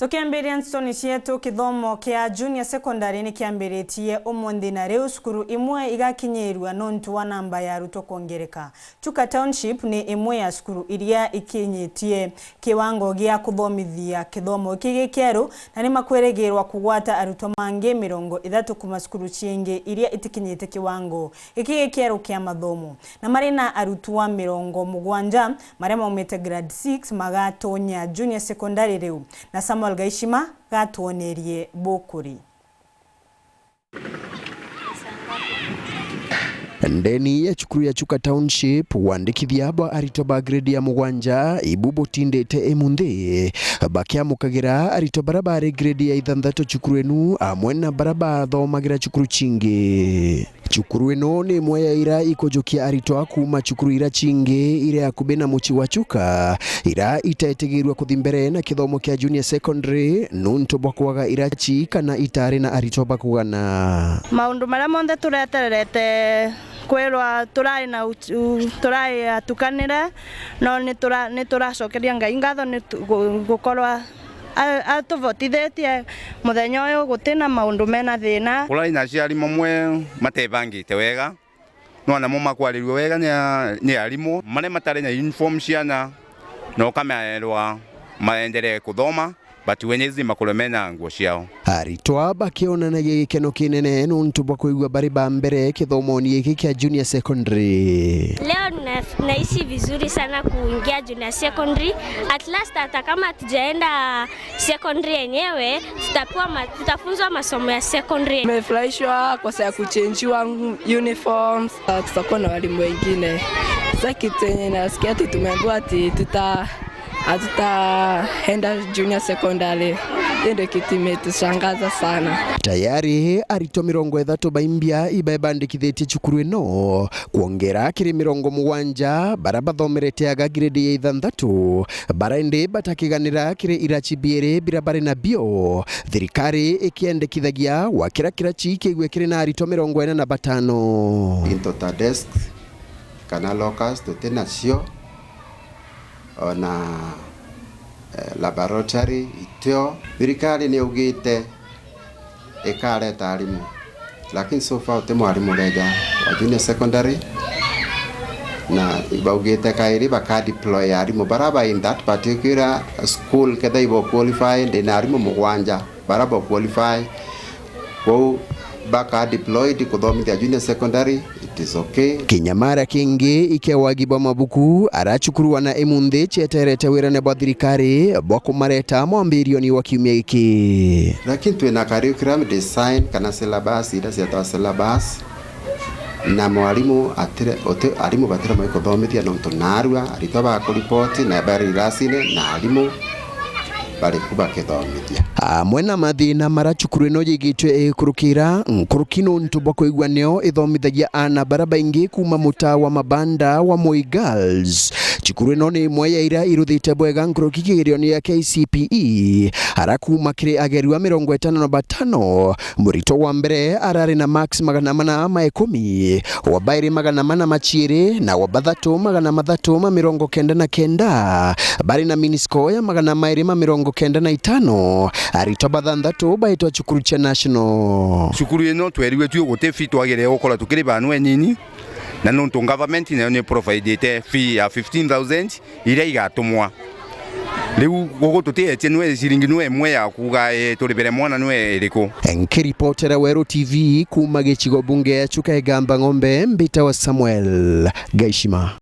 Tukiambiria nsoni cietu kithomo kia junior secondary ni kiambiritie umuthi na riu cukuru imwe igakinyirwa nontu wa namba ya arutwo kuongereka. Chuka Township ni imwe ya cukuru iria ikinyitie kiwango gia kuthomithia kithomo kigi kieru na ni makweregirwa kugwata arutwo mangi 30 kuma cukuru ciingi iria itikinyite kiwango gigi kieru kia mathomo na marina arutwo 70 maria maumite grade 6 magatonya junior secondary riu na Samuel Gaishima gatuonerie bukuri. Ndeni ya chukuru ya Chuka Township wandikithia ba aritoba grade ya mugwanja ibubo tindete emunde bakiamukagira arito barabara grade ya 6 chukuru enu amwe na barabara thomagira chukuru chingi. Chukuru eno ni moya ira ikojokia arito akuma chukuru ira chingi ira yakubena muchi wa Chuka ira itaetegirwa kuthimbere na kithomo kia junior secondary nunto bakwaga ira chi kana itare na arito bakugana maundu maria monthe turetererete kwirwa turai atukanire no ni turacokeria Ngai ngatho ni gukorwa atuvotithitie muthenya uyu gutina maundu mena thina kulai na ciari momwe matebangite wega no na makwaririo wega ni arimu mane matare na uniform ciana no kamerwa maendelee kuthoma batuwenyezi makulomena nguo ciao arito bakiona na gikeno kinene nuntu bakuigwa bari ba mbere kithomoni giki kia junior secondary. Leo naishi vizuri sana kuingia junior secondary. At last hata kama tujaenda secondary yenyewe tutafunzwa masomo ya secondary. Nimefurahishwa kwa sababu kuchangewa uniforms, tutakuwa na walimu wengine. Sasa kitu yenye nasikia tumeambiwa ati tutaenda junior secondary. Ndio kitu imetushangaza sana. Tayari arito 30 baimbia ibebandikithitie chukuru eno kuongera kiri 70 barabathomerete aga grade ya 6 barainde batakiganira kiri irachibiere birabare na bio thirikari ikiendekithagia wakira kirachi kigwe kiri na arito 45 into the desk kana locus tutenacio ona laboratory itio thirikari ni ugite ikareta arimu lakini so far te mwarimu rega wa junior secondary na ibaugite kairi baka deploy arimu baraba in that particular school kada ibo qualify de arimu mugwanja baraba qualify ko baka deployed kuthomithia junior secondary it is okay. Kinyamara kingi ikewagiba mabuku arachukuruwa na emunde cheterete wira ne thirikari bokumareta mwambirioni wa kiumia iki lakini twina curriculum design kana syllabus ira cia syllabus na mwalimu arimu batira mai kuthomithia no tunarua arito ba ku report na bari rasine na arimu bari kuba kithomithia mwena mathina marachukuru eno yigitwe kurukira nkurukino ntubako igwaneo ithomithagia ana baraba ingi kuma muta wa mabanda wa Moi Girls. Chukuru eno ni moya ira iruthite bwega nkurukigirio ni ya KCPE arakuma kiri ageriwa 55 murito wa mbere arari na max 410 wa bairi 400 machiri na wa bathatu 399 bari na minisco ya 295 arito bathandatu baitwa chukuru cha national. Chukuru eno tweriwe tuyo gote fi twagere okora tukiri banu enini na nonto government ne provide fee ya 15,000 ira igatumwa riu gogo tutie chenwe siringi nwe mwe ya kuga turibere mwana nwe eriko. Nkiripotera Weru TV kuma gichigo bunge ya Chuka Igamba Ng'ombe mbita wa Samuel Gaishima.